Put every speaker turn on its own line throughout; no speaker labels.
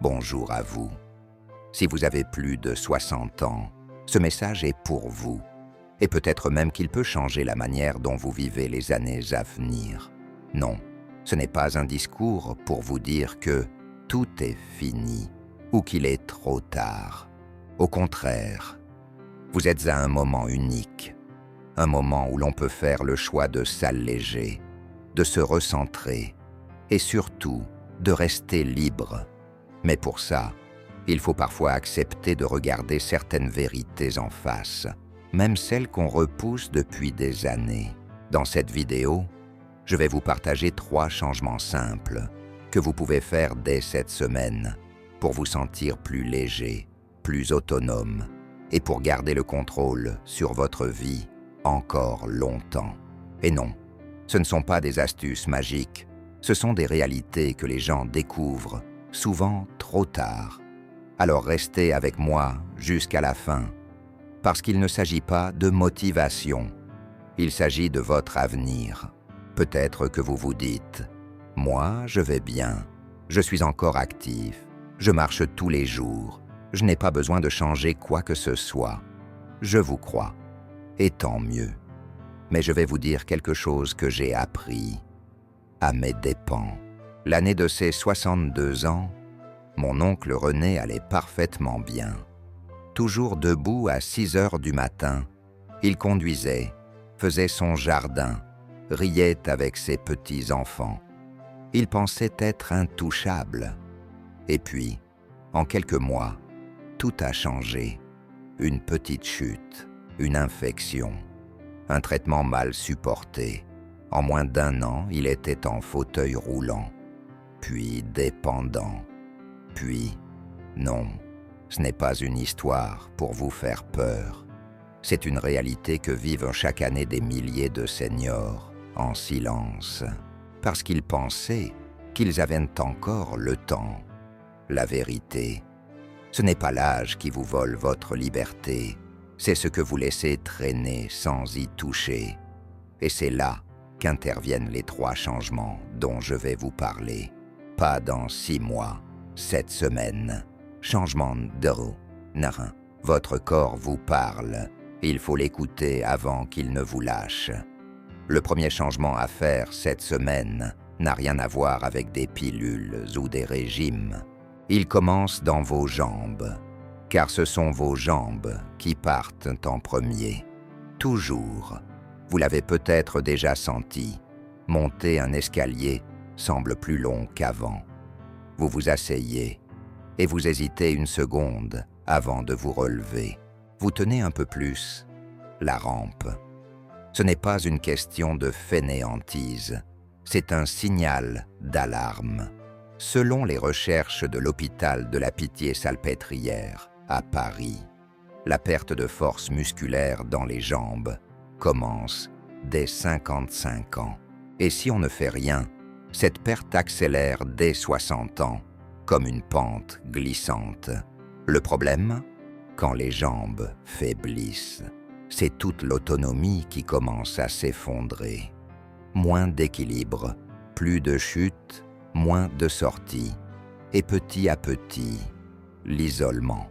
bonjour à vous. Si vous avez plus de 60 ans, ce message est pour vous. Et peut-être même qu'il peut changer la manière dont vous vivez les années à venir. Non, ce n'est pas un discours pour vous dire que tout est fini ou qu'il est trop tard. Au contraire, vous êtes à un moment unique, un moment où l'on peut faire le choix de s'alléger, de se recentrer et surtout de rester libre. Mais pour ça, il faut parfois accepter de regarder certaines vérités en face, même celles qu'on repousse depuis des années. Dans cette vidéo, je vais vous partager 3 changements simples que vous pouvez faire dès cette semaine pour vous sentir plus léger, plus autonome et pour garder le contrôle sur votre vie encore longtemps. Et non, ce ne sont pas des astuces magiques, ce sont des réalités que les gens découvrent souvent trop tard. Alors restez avec moi jusqu'à la fin, parce qu'il ne s'agit pas de motivation, il s'agit de votre avenir. Peut-être que vous vous dites « Moi, je vais bien, je suis encore actif, je marche tous les jours, je n'ai pas besoin de changer quoi que ce soit. » Je vous crois, et tant mieux. Mais je vais vous dire quelque chose que j'ai appris à mes dépens. L'année de ses 62 ans, mon oncle René allait parfaitement bien. Toujours debout à 6 heures du matin, il conduisait, faisait son jardin, riait avec ses petits-enfants. Il pensait être intouchable. Et puis, en quelques mois, tout a changé. Une petite chute, une infection, un traitement mal supporté. En moins d'1 an, il était en fauteuil roulant, puis dépendant. Puis, non, ce n'est pas une histoire pour vous faire peur. C'est une réalité que vivent chaque année des milliers de seniors en silence, parce qu'ils pensaient qu'ils avaient encore le temps. La vérité, ce n'est pas l'âge qui vous vole votre liberté, c'est ce que vous laissez traîner sans y toucher. Et c'est là qu'interviennent les 3 changements dont je vais vous parler. Pas dans 6 mois, cette semaine. Changement de roue. Votre corps vous parle. Il faut l'écouter avant qu'il ne vous lâche. Le premier changement à faire cette semaine n'a rien à voir avec des pilules ou des régimes. Il commence dans vos jambes, car ce sont vos jambes qui partent en premier. Toujours. Vous l'avez peut-être déjà senti. Monter un escalier semble plus long qu'avant. Vous vous asseyez et vous hésitez une seconde avant de vous relever. Vous tenez un peu plus la rampe. Ce n'est pas une question de fainéantise, c'est un signal d'alarme. Selon les recherches de l'hôpital de la Pitié-Salpêtrière à Paris, la perte de force musculaire dans les jambes commence dès 55 ans. Et si on ne fait rien, cette perte accélère dès 60 ans, comme une pente glissante. Le problème, quand les jambes faiblissent, c'est toute l'autonomie qui commence à s'effondrer. Moins d'équilibre, plus de chute, moins de sorties, et petit à petit, l'isolement.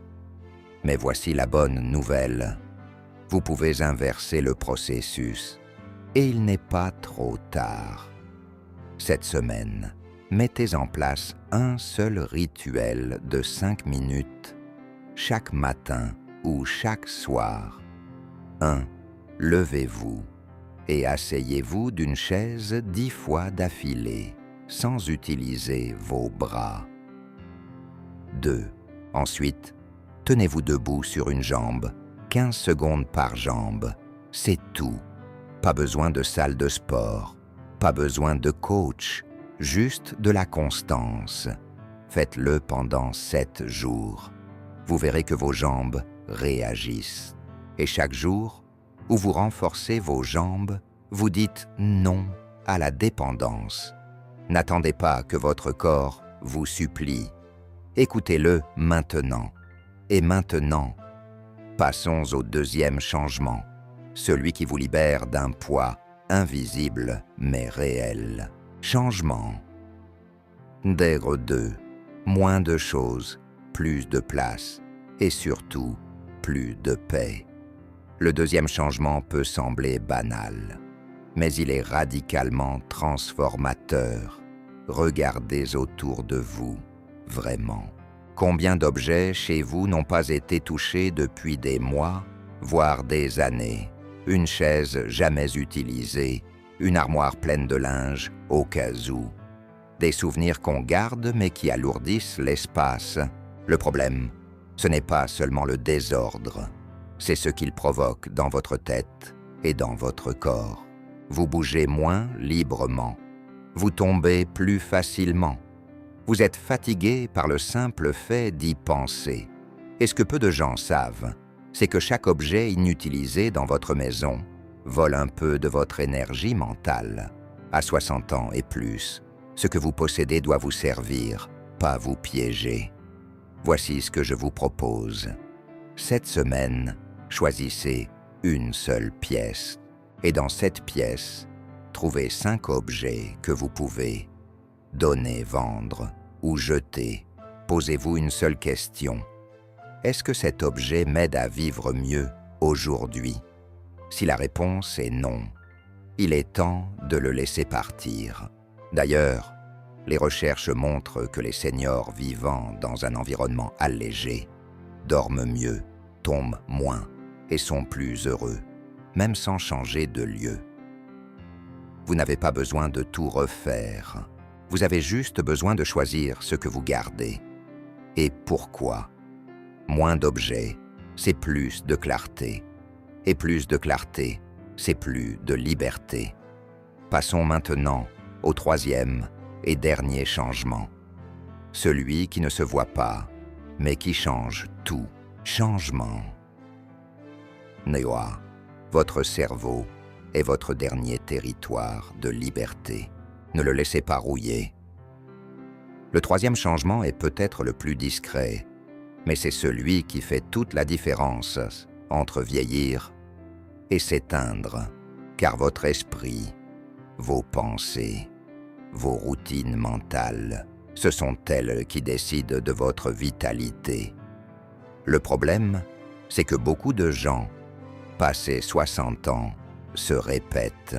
Mais voici la bonne nouvelle. Vous pouvez inverser le processus, et il n'est pas trop tard. Cette semaine, mettez en place un seul rituel de 5 minutes, chaque matin ou chaque soir. 1. Levez-vous et asseyez-vous d'une chaise 10 fois d'affilée, sans utiliser vos bras. 2. Ensuite, tenez-vous debout sur une jambe, 15 secondes par jambe. C'est tout. Pas besoin de salle de sport, pas besoin de coach, juste de la constance. Faites-le pendant 7 jours. Vous verrez que vos jambes réagissent. Et chaque jour où vous renforcez vos jambes, vous dites non à la dépendance. N'attendez pas que votre corps vous supplie. Écoutez-le maintenant. Et maintenant, passons au deuxième changement, celui qui vous libère d'un poids invisible mais réel. Changement. Numéro 2. Moins de choses, plus de place, et surtout, plus de paix. Le deuxième changement peut sembler banal, mais il est radicalement transformateur. Regardez autour de vous, vraiment. Combien d'objets chez vous n'ont pas été touchés depuis des mois, voire des années? Une chaise jamais utilisée, une armoire pleine de linge au cas où. Des souvenirs qu'on garde mais qui alourdissent l'espace. Le problème, ce n'est pas seulement le désordre, c'est ce qu'il provoque dans votre tête et dans votre corps. Vous bougez moins librement, vous tombez plus facilement. Vous êtes fatigué par le simple fait d'y penser. Et ce que peu de gens savent, c'est que chaque objet inutilisé dans votre maison vole un peu de votre énergie mentale. À 60 ans et plus, ce que vous possédez doit vous servir, pas vous piéger. Voici ce que je vous propose. Cette semaine, choisissez une seule pièce. Et dans cette pièce, trouvez 5 objets que vous pouvez donner, vendre ou jeter. Posez-vous une seule question. Est-ce que cet objet m'aide à vivre mieux aujourd'hui? Si la réponse est non, il est temps de le laisser partir. D'ailleurs, les recherches montrent que les seniors vivant dans un environnement allégé dorment mieux, tombent moins et sont plus heureux, même sans changer de lieu. Vous n'avez pas besoin de tout refaire. Vous avez juste besoin de choisir ce que vous gardez. Et pourquoi? Moins d'objets, c'est plus de clarté. Et plus de clarté, c'est plus de liberté. Passons maintenant au troisième et dernier changement. Celui qui ne se voit pas, mais qui change tout. Changement. Newa, votre cerveau est votre dernier territoire de liberté. Ne le laissez pas rouiller. Le troisième changement est peut-être le plus discret, mais c'est celui qui fait toute la différence entre vieillir et s'éteindre, car votre esprit, vos pensées, vos routines mentales, ce sont elles qui décident de votre vitalité. Le problème, c'est que beaucoup de gens, passés 60 ans, se répètent.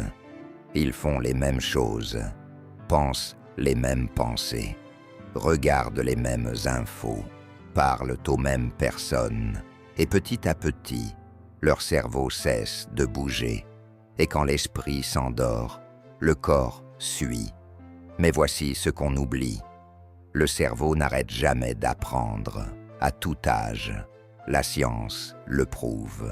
Ils font les mêmes choses, pensent les mêmes pensées, regardent les mêmes infos, parlent aux mêmes personnes, et petit à petit, leur cerveau cesse de bouger. Et quand l'esprit s'endort, le corps suit. Mais voici ce qu'on oublie. Le cerveau n'arrête jamais d'apprendre, à tout âge. La science le prouve.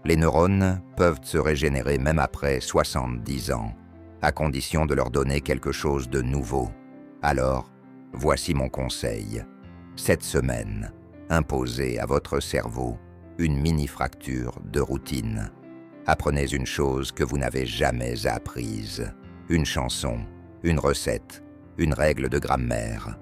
Les neurones peuvent se régénérer même après 70 ans, à condition de leur donner quelque chose de nouveau. Alors, voici mon conseil. Cette semaine, imposez à votre cerveau une mini-fracture de routine. Apprenez une chose que vous n'avez jamais apprise. Une chanson, une recette, une règle de grammaire.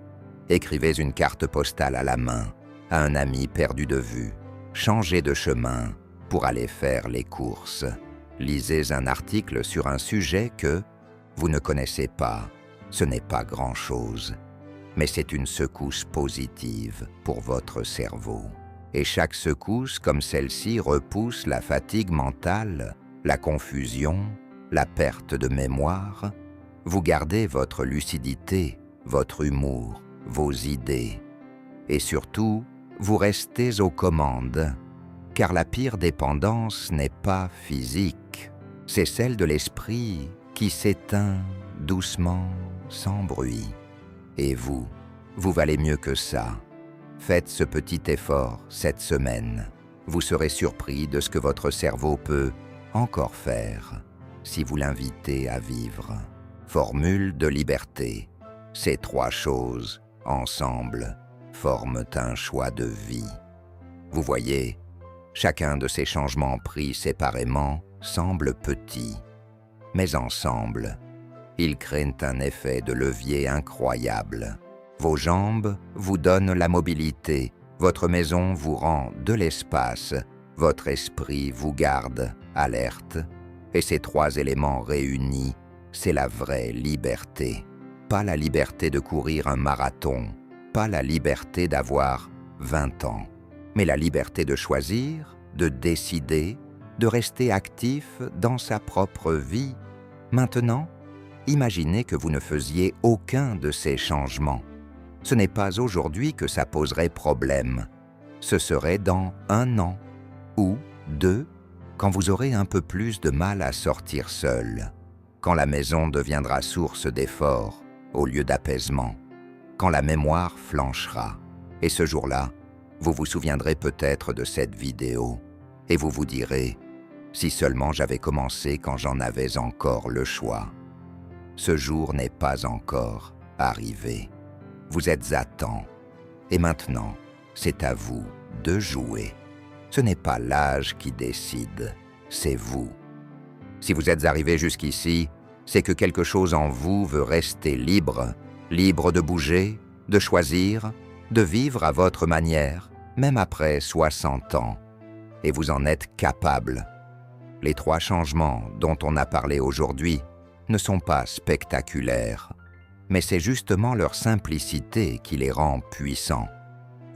Écrivez une carte postale à la main, à un ami perdu de vue. Changez de chemin pour aller faire les courses. Lisez un article sur un sujet que vous ne connaissez pas. Ce n'est pas grand-chose, mais c'est une secousse positive pour votre cerveau. Et chaque secousse comme celle-ci repousse la fatigue mentale, la confusion, la perte de mémoire. Vous gardez votre lucidité, votre humour, vos idées. Et surtout, vous restez aux commandes, car la pire dépendance n'est pas physique, c'est celle de l'esprit qui s'éteint doucement, sans bruit. Et vous valez mieux que ça. Faites ce petit effort cette semaine. Vous serez surpris de ce que votre cerveau peut encore faire si vous l'invitez à vivre. Formule de liberté. Ces 3 choses, ensemble, forment un choix de vie. Vous voyez, chacun de ces changements pris séparément semble petit, mais ensemble, ils créent un effet de levier incroyable. Vos jambes vous donnent la mobilité, votre maison vous rend de l'espace, votre esprit vous garde alerte, et ces 3 éléments réunis, c'est la vraie liberté. Pas la liberté de courir un marathon, pas la liberté d'avoir 20 ans, mais la liberté de choisir, de décider, de rester actif dans sa propre vie. Maintenant, imaginez que vous ne faisiez aucun de ces changements. Ce n'est pas aujourd'hui que ça poserait problème. Ce serait dans 1 an ou 2, quand vous aurez un peu plus de mal à sortir seul, quand la maison deviendra source d'effort au lieu d'apaisement, quand la mémoire flanchera. Et ce jour-là, vous vous souviendrez peut-être de cette vidéo et vous vous direz « Si seulement j'avais commencé quand j'en avais encore le choix ». Ce jour n'est pas encore arrivé. Vous êtes à temps. Et maintenant, c'est à vous de jouer. Ce n'est pas l'âge qui décide, c'est vous. Si vous êtes arrivé jusqu'ici, c'est que quelque chose en vous veut rester libre, libre de bouger, de choisir, de vivre à votre manière, même après 60 ans. Et vous en êtes capable. Les 3 changements dont on a parlé aujourd'hui ne sont pas spectaculaires, mais c'est justement leur simplicité qui les rend puissants.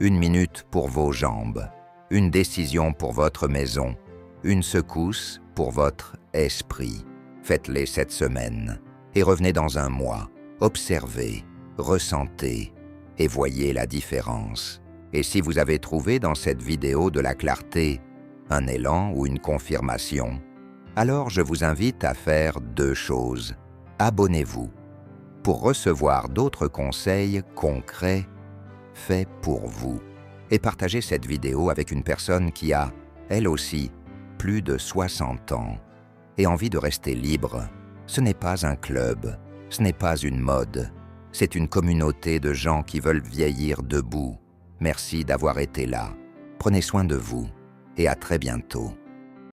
1 minute pour vos jambes, une décision pour votre maison, une secousse pour votre esprit. Faites-les cette semaine et revenez dans 1 mois. Observez, ressentez et voyez la différence. Et si vous avez trouvé dans cette vidéo de la clarté, un élan ou une confirmation, alors je vous invite à faire 2 choses. Abonnez-vous pour recevoir d'autres conseils concrets faits pour vous. Et partagez cette vidéo avec une personne qui a, elle aussi, plus de 60 ans et envie de rester libre. Ce n'est pas un club, ce n'est pas une mode, c'est une communauté de gens qui veulent vieillir debout. Merci d'avoir été là. Prenez soin de vous et à très bientôt.